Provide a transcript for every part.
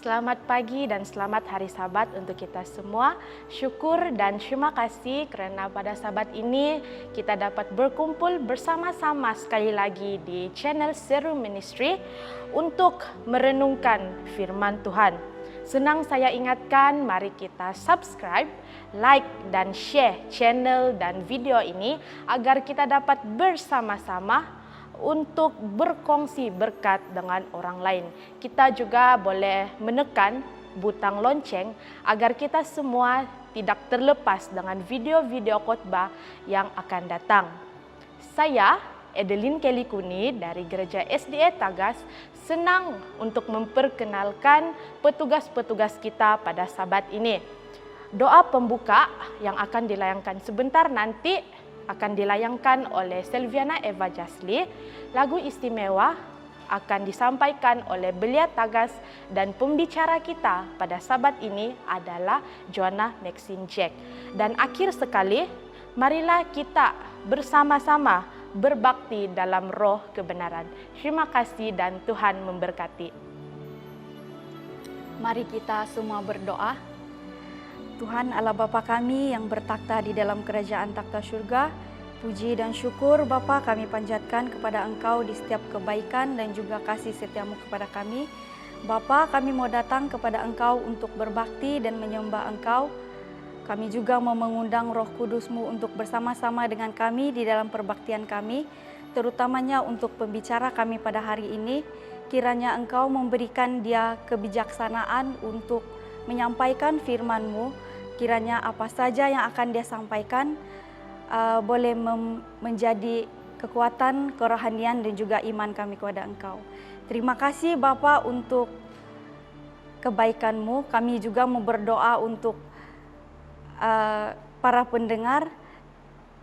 Selamat pagi dan selamat hari Sabat untuk kita semua. Syukur dan terima kasih kerana pada Sabat ini kita dapat berkumpul bersama-sama sekali lagi di channel Serum Ministry untuk merenungkan firman Tuhan. Senang saya ingatkan, mari kita subscribe, like dan share channel dan video ini agar kita dapat bersama-sama untuk berkongsi berkat dengan orang lain. Kita juga boleh menekan butang lonceng agar kita semua tidak terlepas dengan video-video khotbah yang akan datang. Saya, Edeline Kelly Kuni dari Gereja SDA Tagas, senang untuk memperkenalkan petugas-petugas kita pada Sabat ini. Doa pembuka yang akan dilayangkan sebentar nanti akan dilayangkan oleh Selviana Eva Jasli. Lagu istimewa akan disampaikan oleh Belia Tagas dan pembicara kita pada Sabat ini adalah Joanna Maxine Jack. Dan akhir sekali, marilah kita bersama-sama berbakti dalam roh kebenaran. Terima kasih dan Tuhan memberkati. Mari kita semua berdoa. Tuhan Allah Bapa kami yang bertakhta di dalam kerajaan takhta syurga, puji dan syukur Bapa kami panjatkan kepada Engkau di setiap kebaikan dan juga kasih setiamu kepada kami. Bapa, kami mau datang kepada Engkau untuk berbakti dan menyembah Engkau. Kami juga mau mengundang Roh Kudus-Mu untuk bersama-sama dengan kami di dalam perbaktian kami, terutamanya untuk pembicara kami pada hari ini. Kiranya Engkau memberikan dia kebijaksanaan untuk menyampaikan firman-Mu. Kiranya apa saja yang akan dia sampaikan boleh menjadi kekuatan, kerohanian dan juga iman kami kepada Engkau. Terima kasih Bapa untuk kebaikan-Mu. Kami juga mau berdoa untuk para pendengar.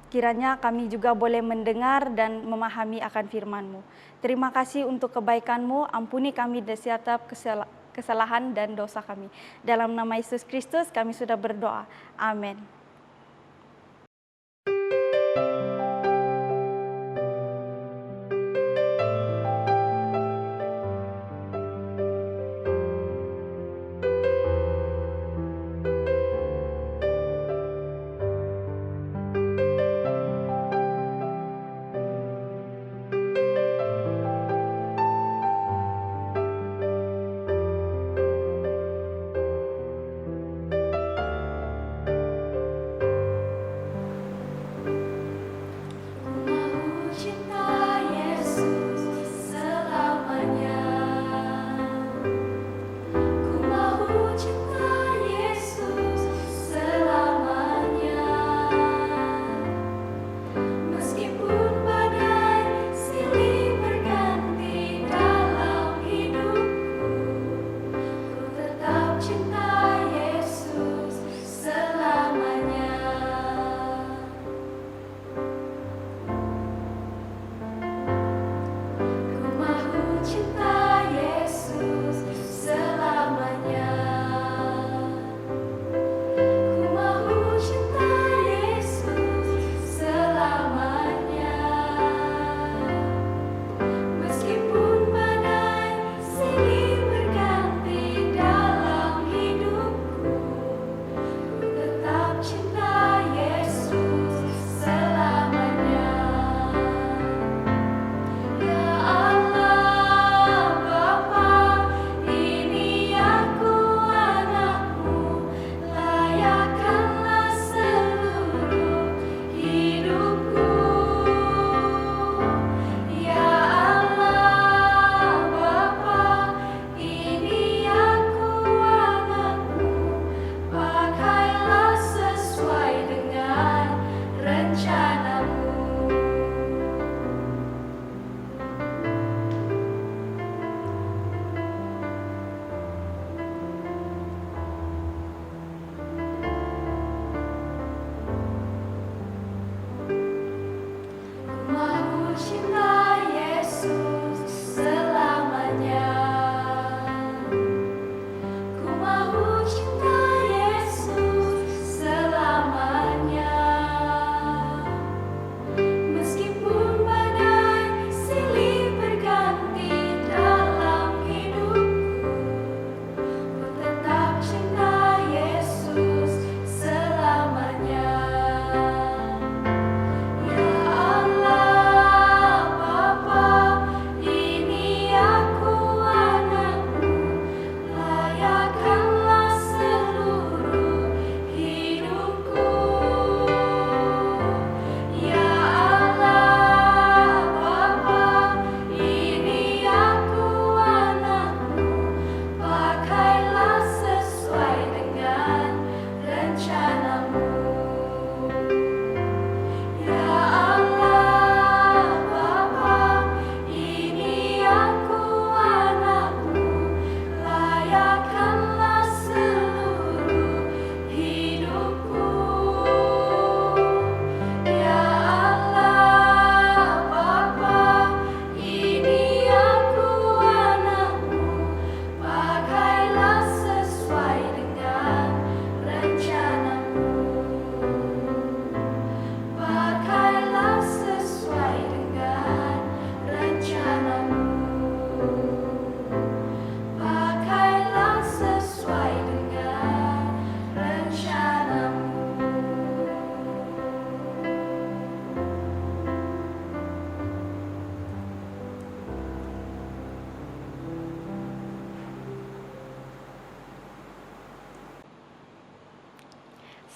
Kiranya kami juga boleh mendengar dan memahami akan firman-Mu. Terima kasih untuk kebaikan-Mu. Ampuni kami dari setiap kesalahan dan dosa kami. Dalam nama Yesus Kristus kami sudah berdoa. Amin.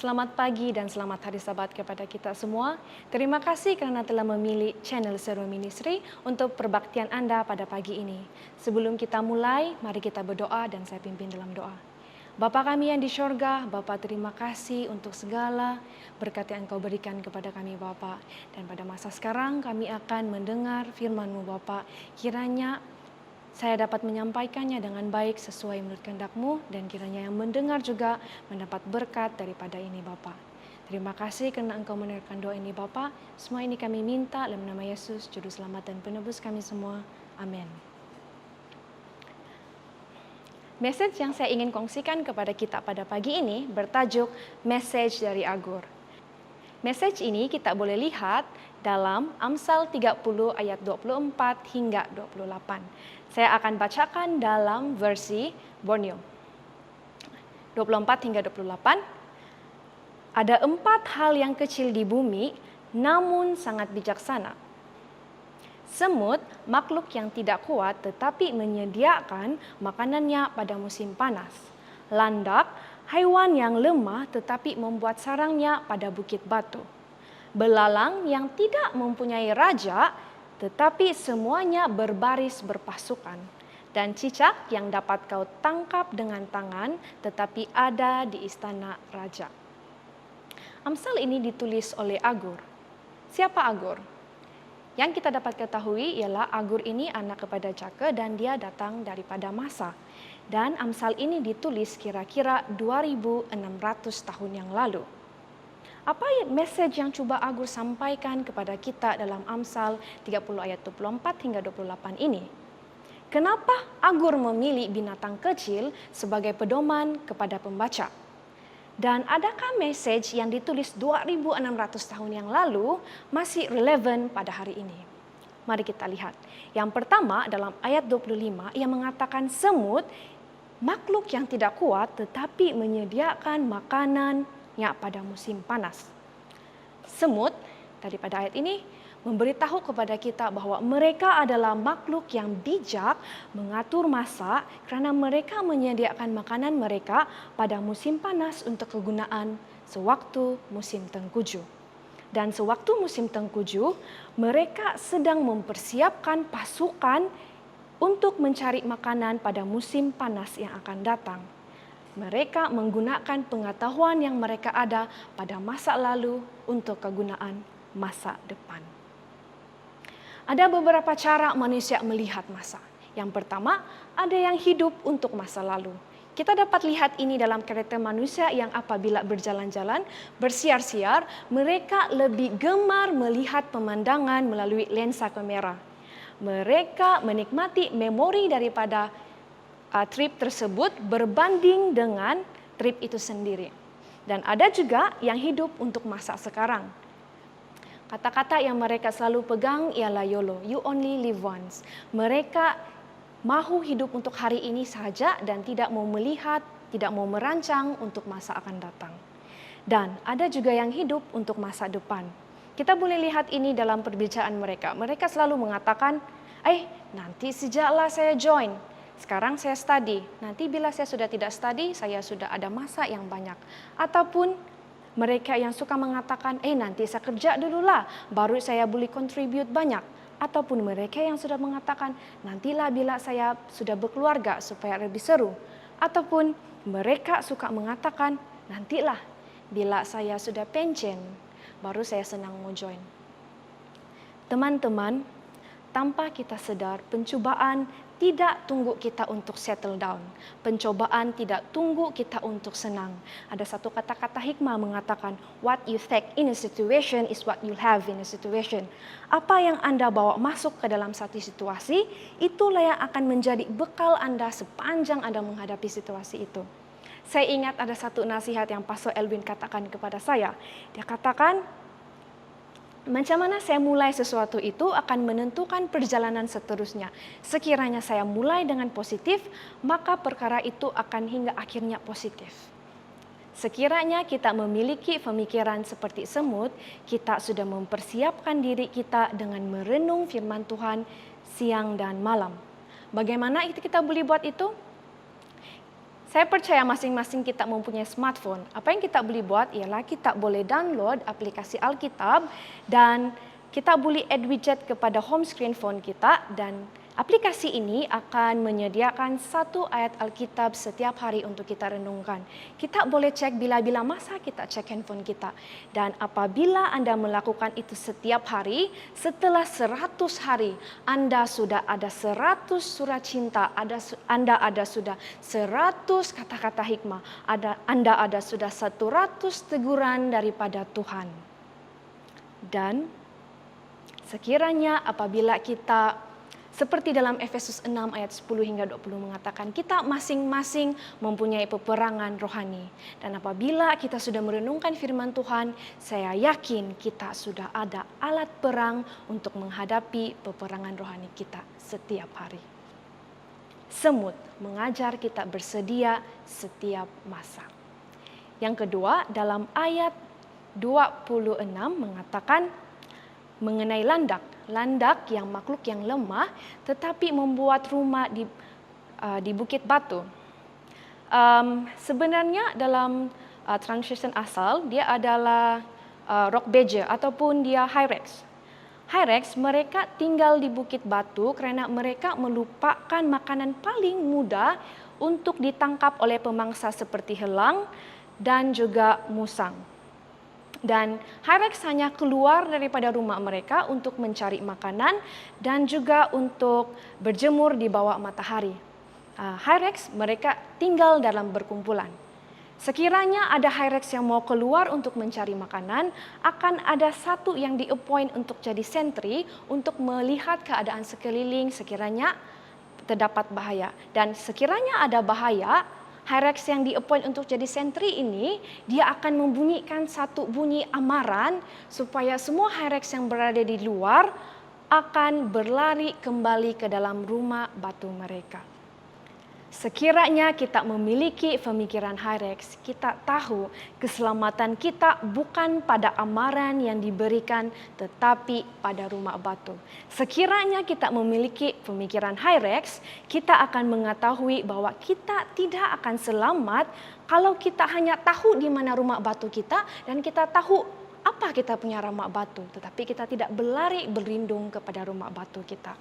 Selamat pagi dan selamat hari Sabat kepada kita semua. Terima kasih kerana telah memilih channel Seru Ministry untuk perbaktian Anda pada pagi ini. Sebelum kita mulai, mari kita berdoa dan saya pimpin dalam doa. Bapa kami yang di syurga, Bapa terima kasih untuk segala berkat yang Engkau berikan kepada kami Bapa. Dan pada masa sekarang kami akan mendengar firman-Mu Bapa. Kiranya saya dapat menyampaikannya dengan baik sesuai menurut kehendak-Mu dan kiranya yang mendengar juga mendapat berkat daripada ini Bapa. Terima kasih kerana Engkau mendengarkan doa ini Bapa. Semua ini kami minta dalam nama Yesus, Juru Selamat dan Penebus kami semua. Amin. Message yang saya ingin kongsikan kepada kita pada pagi ini bertajuk Message dari Agur. Message ini kita boleh lihat dalam Amsal 30 ayat 24 hingga 28. Saya akan bacakan dalam versi Borneo. 24 hingga 28. Ada 4 hal yang kecil di bumi, namun sangat bijaksana. Semut, makhluk yang tidak kuat tetapi menyediakan makanannya pada musim panas. Landak, haiwan yang lemah tetapi membuat sarangnya pada bukit batu. Belalang yang tidak mempunyai raja, tetapi semuanya berbaris berpasukan. Dan cicak yang dapat kau tangkap dengan tangan, tetapi ada di istana raja. Amsal ini ditulis oleh Agur. Siapa Agur? Yang kita dapat ketahui ialah Agur ini anak kepada Jaka dan dia datang daripada Masa. Dan Amsal ini ditulis kira-kira 2600 tahun yang lalu. Apa message yang cuba Agur sampaikan kepada kita dalam Amsal 30 ayat 24 hingga 28 ini? Kenapa Agur memilih binatang kecil sebagai pedoman kepada pembaca? Dan adakah message yang ditulis 2600 tahun yang lalu masih relevan pada hari ini? Mari kita lihat. Yang pertama dalam ayat 25 ia mengatakan semut, makhluk yang tidak kuat tetapi menyediakan makanan pada musim panas. Semut daripada ayat ini memberitahu kepada kita bahwa mereka adalah makhluk yang bijak mengatur masa kerana mereka menyediakan makanan mereka pada musim panas untuk kegunaan sewaktu musim tengkujuh. Dan sewaktu musim tengkujuh, mereka sedang mempersiapkan pasukan untuk mencari makanan pada musim panas yang akan datang. Mereka menggunakan pengetahuan yang mereka ada pada masa lalu untuk kegunaan masa depan. Ada beberapa cara manusia melihat masa. Yang pertama, ada yang hidup untuk masa lalu. Kita dapat lihat ini dalam karakter manusia yang apabila berjalan-jalan, bersiar-siar, mereka lebih gemar melihat pemandangan melalui lensa kamera. Mereka menikmati memori daripada trip tersebut berbanding dengan trip itu sendiri. Dan ada juga yang hidup untuk masa sekarang. Kata-kata yang mereka selalu pegang ialah YOLO, you only live once. Mereka mahu hidup untuk hari ini sahaja dan tidak mau melihat, tidak mau merancang untuk masa akan datang. Dan ada juga yang hidup untuk masa depan. Kita boleh lihat ini dalam perbicaraan mereka. Mereka selalu mengatakan, nanti sejaklah saya join. Sekarang saya study, nanti bila saya sudah tidak study, saya sudah ada masa yang banyak. Ataupun mereka yang suka mengatakan, nanti saya kerja dululah, baru saya boleh contribute banyak. Ataupun mereka yang sudah mengatakan, nantilah bila saya sudah berkeluarga supaya lebih seru. Ataupun mereka suka mengatakan, nantilah bila saya sudah pensiun, baru saya senang mau join. Teman-teman, tanpa kita sedar, pencubaan tidak tunggu kita untuk settle down. Pencobaan tidak tunggu kita untuk senang. Ada satu kata-kata hikmah mengatakan, what you take in a situation is what you have in a situation. Apa yang Anda bawa masuk ke dalam satu situasi, itulah yang akan menjadi bekal Anda sepanjang Anda menghadapi situasi itu. Saya ingat ada satu nasihat yang Pastor Elwin katakan kepada saya. Dia katakan, macam mana saya mulai sesuatu itu akan menentukan perjalanan seterusnya. Sekiranya saya mulai dengan positif, maka perkara itu akan hingga akhirnya positif. Sekiranya kita memiliki pemikiran seperti semut, kita sudah mempersiapkan diri kita dengan merenung firman Tuhan siang dan malam. Bagaimana itu kita boleh buat itu? Saya percaya masing-masing kita mempunyai smartphone. Apa yang kita boleh buat ialah kita boleh download aplikasi Alkitab dan kita boleh add widget kepada home screen phone kita dan aplikasi ini akan menyediakan satu ayat Alkitab setiap hari untuk kita renungkan. Kita boleh cek bila-bila masa kita cek handphone kita. Dan apabila Anda melakukan itu setiap hari, setelah 100 hari, Anda sudah ada 100 surat cinta, Anda ada sudah 100 kata-kata hikmah, Anda ada sudah 100 teguran daripada Tuhan. Dan sekiranya apabila kita seperti dalam Efesus 6 ayat 10 hingga 20 mengatakan kita masing-masing mempunyai peperangan rohani. Dan apabila kita sudah merenungkan firman Tuhan, saya yakin kita sudah ada alat perang untuk menghadapi peperangan rohani kita setiap hari. Semut mengajar kita bersedia setiap masa. Yang kedua, dalam ayat 26 mengatakan mengenai landak. Landak yang makhluk yang lemah tetapi membuat rumah di bukit batu. Sebenarnya dalam translation asal dia adalah rock badger ataupun dia hyrax. Hyrax mereka tinggal di bukit batu kerana mereka melupakan makanan paling mudah untuk ditangkap oleh pemangsa seperti helang dan juga musang. Dan hyrax hanya keluar daripada rumah mereka untuk mencari makanan dan juga untuk berjemur di bawah matahari. Hyrax mereka tinggal dalam berkumpulan. Sekiranya ada hyrax yang mau keluar untuk mencari makanan, akan ada satu yang di-appoint untuk jadi sentri untuk melihat keadaan sekeliling sekiranya terdapat bahaya. Dan sekiranya ada bahaya, hyrax yang di-appoint untuk jadi sentri ini, dia akan membunyikan satu bunyi amaran supaya semua hyrax yang berada di luar akan berlari kembali ke dalam rumah batu mereka. Sekiranya kita memiliki pemikiran hyrax, kita tahu keselamatan kita bukan pada amaran yang diberikan tetapi pada rumah batu. Sekiranya kita memiliki pemikiran hyrax, kita akan mengetahui bahwa kita tidak akan selamat kalau kita hanya tahu di mana rumah batu kita dan kita tahu apa kita punya rumah batu, tetapi kita tidak berlari berlindung kepada rumah batu kita.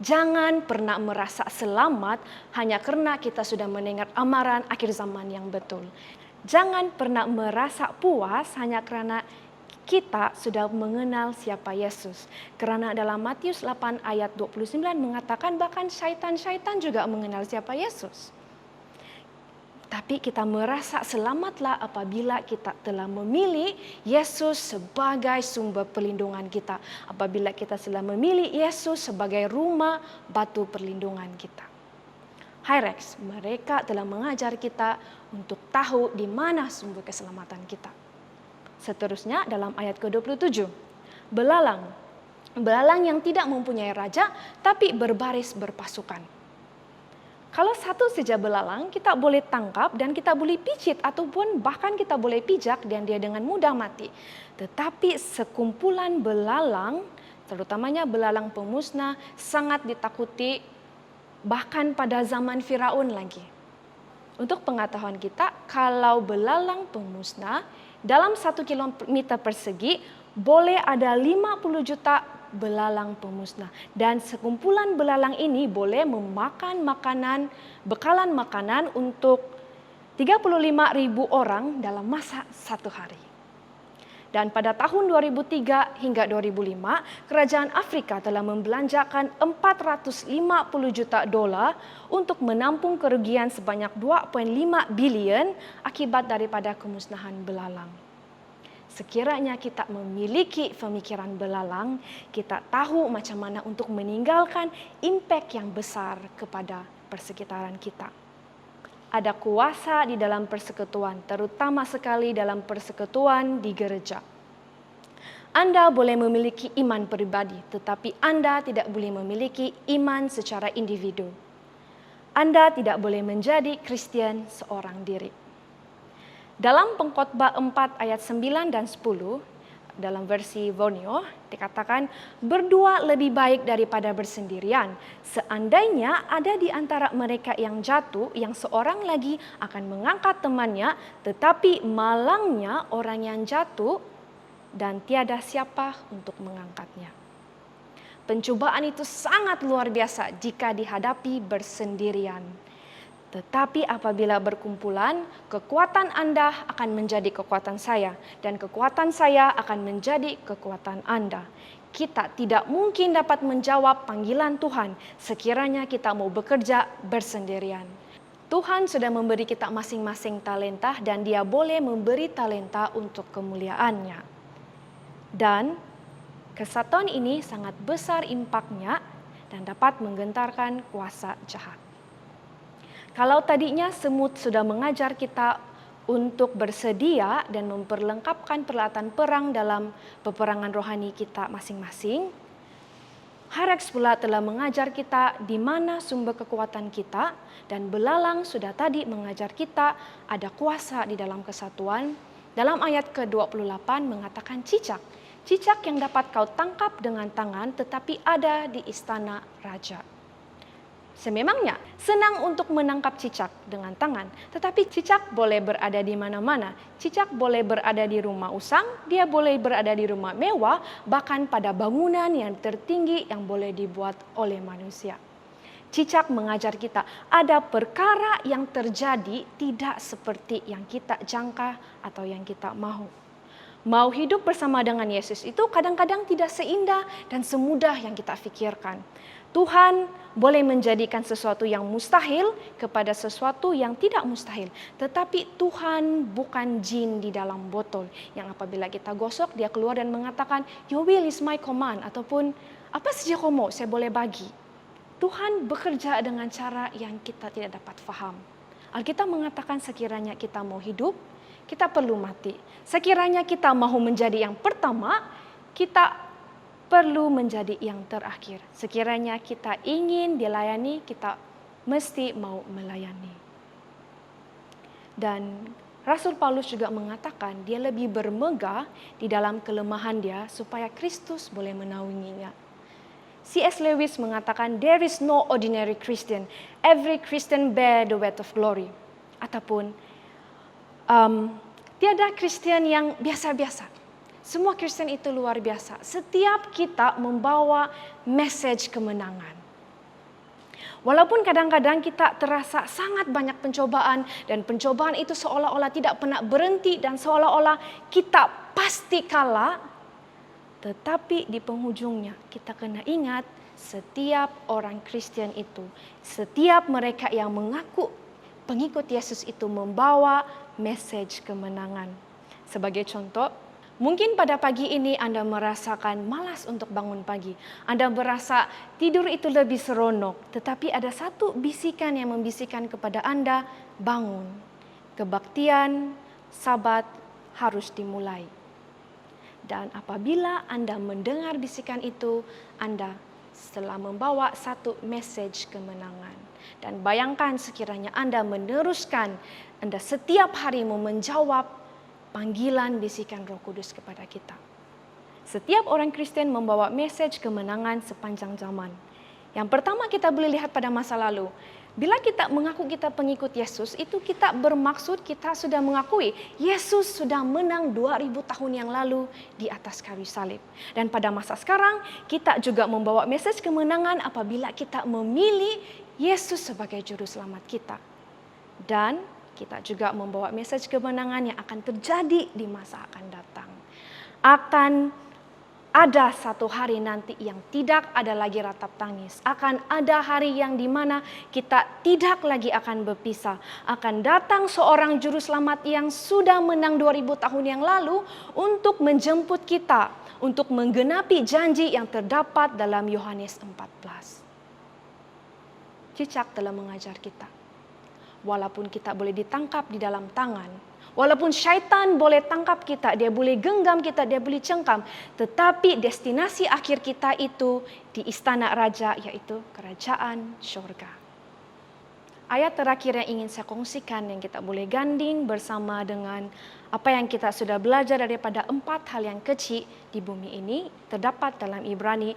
Jangan pernah merasa selamat hanya kerana kita sudah mendengar amaran akhir zaman yang betul. Jangan pernah merasa puas hanya kerana kita sudah mengenal siapa Yesus. Kerana dalam Matius 8 ayat 29 mengatakan bahkan syaitan-syaitan juga mengenal siapa Yesus. Tapi kita merasa selamatlah apabila kita telah memilih Yesus sebagai sumber perlindungan kita. Apabila kita telah memilih Yesus sebagai rumah batu perlindungan kita. Hyrax, mereka telah mengajar kita untuk tahu di mana sumber keselamatan kita. Seterusnya dalam ayat ke-27. Belalang. Belalang yang tidak mempunyai raja tapi berbaris berpasukan. Kalau satu saja belalang, kita boleh tangkap dan kita boleh pijit ataupun bahkan kita boleh pijak dan dia dengan mudah mati. Tetapi sekumpulan belalang, terutamanya belalang pemusnah, sangat ditakuti bahkan pada zaman Firaun lagi. Untuk pengetahuan kita, kalau belalang pemusnah dalam 1 kilometer persegi boleh ada 50 juta belalang pemusnah. Dan sekumpulan belalang ini boleh memakan bekalan makanan untuk 35.000 orang dalam masa satu hari. Dan pada tahun 2003 hingga 2005, kerajaan Afrika telah membelanjakan $450 juta untuk menampung kerugian sebanyak 2.5 bilion akibat daripada kemusnahan belalang. Sekiranya kita memiliki pemikiran belalang, kita tahu macam mana untuk meninggalkan impak yang besar kepada persekitaran kita. Ada kuasa di dalam persekutuan, terutama sekali dalam persekutuan di gereja. Anda boleh memiliki iman pribadi, tetapi Anda tidak boleh memiliki iman secara individu. Anda tidak boleh menjadi Kristen seorang diri. Dalam Pengkhotbah 4 ayat 9 dan 10, dalam versi Vonio dikatakan berdua lebih baik daripada bersendirian. Seandainya ada di antara mereka yang jatuh, yang seorang lagi akan mengangkat temannya, tetapi malangnya orang yang jatuh dan tiada siapa untuk mengangkatnya. Pencobaan itu sangat luar biasa jika dihadapi bersendirian. Tetapi apabila berkumpulan, kekuatan Anda akan menjadi kekuatan saya, dan kekuatan saya akan menjadi kekuatan Anda. Kita tidak mungkin dapat menjawab panggilan Tuhan sekiranya kita mau bekerja bersendirian. Tuhan sudah memberi kita masing-masing talenta dan Dia boleh memberi talenta untuk kemuliaan-Nya. Dan kesatuan ini sangat besar impaknya dan dapat menggentarkan kuasa jahat. Kalau tadinya semut sudah mengajar kita untuk bersedia dan memperlengkapkan peralatan perang dalam peperangan rohani kita masing-masing, Harex pula telah mengajar kita di mana sumber kekuatan kita, dan belalang sudah tadi mengajar kita ada kuasa di dalam kesatuan. Dalam ayat ke-28 mengatakan cicak. Cicak yang dapat kau tangkap dengan tangan tetapi ada di istana raja. Sememangnya senang untuk menangkap cicak dengan tangan, tetapi cicak boleh berada di mana-mana. Cicak boleh berada di rumah usang, dia boleh berada di rumah mewah, bahkan pada bangunan yang tertinggi yang boleh dibuat oleh manusia. Cicak mengajar kita ada perkara yang terjadi tidak seperti yang kita jangka atau yang kita mahu. Mau hidup bersama dengan Yesus itu kadang-kadang tidak seindah dan semudah yang kita pikirkan. Tuhan boleh menjadikan sesuatu yang mustahil kepada sesuatu yang tidak mustahil. Tetapi Tuhan bukan jin di dalam botol yang apabila kita gosok dia keluar dan mengatakan your will is my command, ataupun apa saja kau mau saya boleh bagi. Tuhan bekerja dengan cara yang kita tidak dapat faham. Alkitab mengatakan sekiranya kita mau hidup, kita perlu mati. Sekiranya kita mau menjadi yang pertama, kita perlu menjadi yang terakhir. Sekiranya kita ingin dilayani, kita mesti mau melayani. Dan Rasul Paulus juga mengatakan dia lebih bermegah di dalam kelemahan dia supaya Kristus boleh menaunginya. C.S. Lewis mengatakan there is no ordinary Christian. Every Christian bear the weight of glory. Ataupun tiada Kristen yang biasa-biasa. Semua Kristen itu luar biasa. Setiap kita membawa message kemenangan. Walaupun kadang-kadang kita terasa sangat banyak pencobaan dan pencobaan itu seolah-olah tidak pernah berhenti dan seolah-olah kita pasti kalah. Tetapi di penghujungnya kita kena ingat setiap orang Kristen itu, setiap mereka yang mengaku pengikut Yesus itu membawa message kemenangan. Sebagai contoh, mungkin pada pagi ini Anda merasakan malas untuk bangun pagi. Anda merasa tidur itu lebih seronok. Tetapi ada satu bisikan yang membisikkan kepada Anda, bangun. Kebaktian, Sabat harus dimulai. Dan apabila Anda mendengar bisikan itu, Anda telah membawa satu message kemenangan. Dan bayangkan sekiranya Anda meneruskan, Anda setiap hari mau menjawab panggilan bisikan Roh Kudus kepada kita. Setiap orang Kristen membawa message kemenangan sepanjang zaman. Yang pertama kita boleh lihat pada masa lalu. Bila kita mengaku kita pengikut Yesus, itu kita bermaksud kita sudah mengakui Yesus sudah menang 2000 tahun yang lalu di atas kayu salib. Dan pada masa sekarang kita juga membawa message kemenangan apabila kita memilih Yesus sebagai juru selamat kita. Dan kita juga membawa message kemenangan yang akan terjadi di masa akan datang. Akan ada satu hari nanti yang tidak ada lagi ratap tangis. Akan ada hari yang dimana kita tidak lagi akan berpisah. Akan datang seorang juru selamat yang sudah menang 2000 tahun yang lalu untuk menjemput kita. Untuk menggenapi janji yang terdapat dalam Yohanes 14. Cicak telah mengajar kita. Walaupun kita boleh ditangkap di dalam tangan, walaupun syaitan boleh tangkap kita, dia boleh genggam kita, dia boleh cengkam, tetapi destinasi akhir kita itu di istana raja, yaitu kerajaan syurga. ayat terakhir yang ingin saya kongsikan yang kita boleh ganding bersama dengan apa yang kita sudah belajar daripada 4 hal yang kecil di bumi ini terdapat dalam Ibrani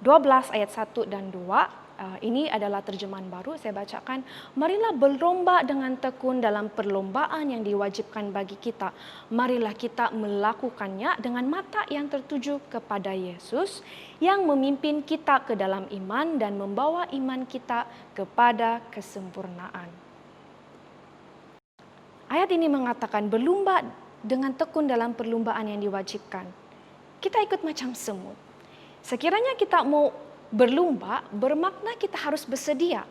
12 ayat 1 dan 2. Ini adalah terjemahan baru, saya bacakan. Marilah berlomba dengan tekun dalam perlombaan yang diwajibkan bagi kita. Marilah kita melakukannya dengan mata yang tertuju kepada Yesus yang memimpin kita ke dalam iman dan membawa iman kita kepada kesempurnaan. Ayat ini mengatakan berlomba dengan tekun dalam perlombaan yang diwajibkan. Kita ikut macam semut. Sekiranya kita mau berlomba, bermakna kita harus bersedia.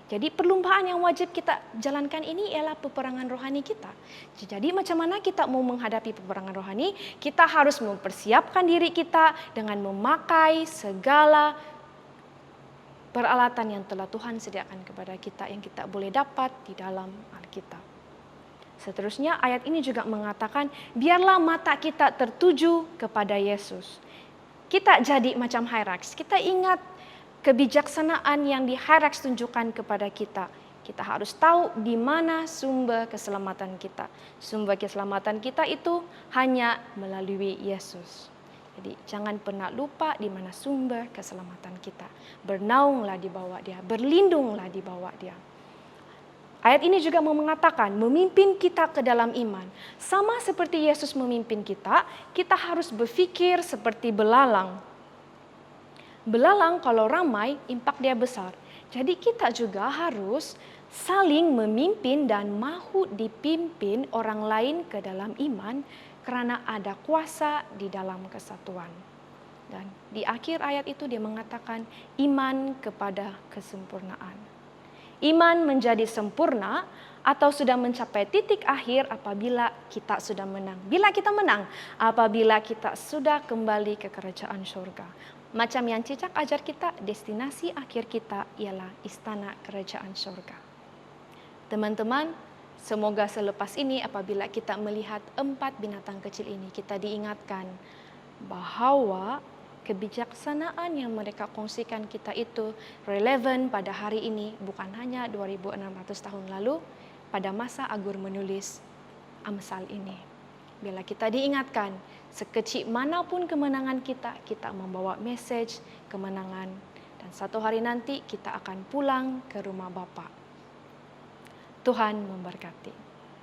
Jadi perlombaan yang wajib kita jalankan ini ialah peperangan rohani kita. Jadi macam mana kita mau menghadapi peperangan rohani? Kita harus mempersiapkan diri kita dengan memakai segala peralatan yang telah Tuhan sediakan kepada kita yang kita boleh dapat di dalam Alkitab. Seterusnya ayat ini juga mengatakan biarlah mata kita tertuju kepada Yesus. Kita jadi macam Hyrax. Kita ingat kebijaksanaan yang di Hyrax tunjukkan kepada kita. Kita harus tahu di mana sumber keselamatan kita. Sumber keselamatan kita itu hanya melalui Yesus. Jadi jangan pernah lupa di mana sumber keselamatan kita. Bernaunglah di bawah Dia, berlindunglah di bawah Dia. Ayat ini juga mau mengatakan memimpin kita ke dalam iman. Sama seperti Yesus memimpin kita, kita harus berfikir seperti belalang. Belalang kalau ramai, impak dia besar. Jadi kita juga harus saling memimpin dan mahu dipimpin orang lain ke dalam iman karena ada kuasa di dalam kesatuan. Dan di akhir ayat itu dia mengatakan iman kepada kesempurnaan. Iman menjadi sempurna atau sudah mencapai titik akhir apabila kita sudah menang. Bila kita menang, apabila kita sudah kembali ke kerajaan surga. Macam yang Cicak ajar kita, destinasi akhir kita ialah istana kerajaan surga. Teman-teman, semoga selepas ini apabila kita melihat 4 binatang kecil ini, kita diingatkan bahwa kebijaksanaan yang mereka kongsikan kita itu relevan pada hari ini, bukan hanya 2600 tahun lalu pada masa Agur menulis Amsal ini. Bila kita diingatkan, sekecil manapun kemenangan kita, kita membawa message kemenangan dan satu hari nanti kita akan pulang ke rumah Bapa. Tuhan memberkati.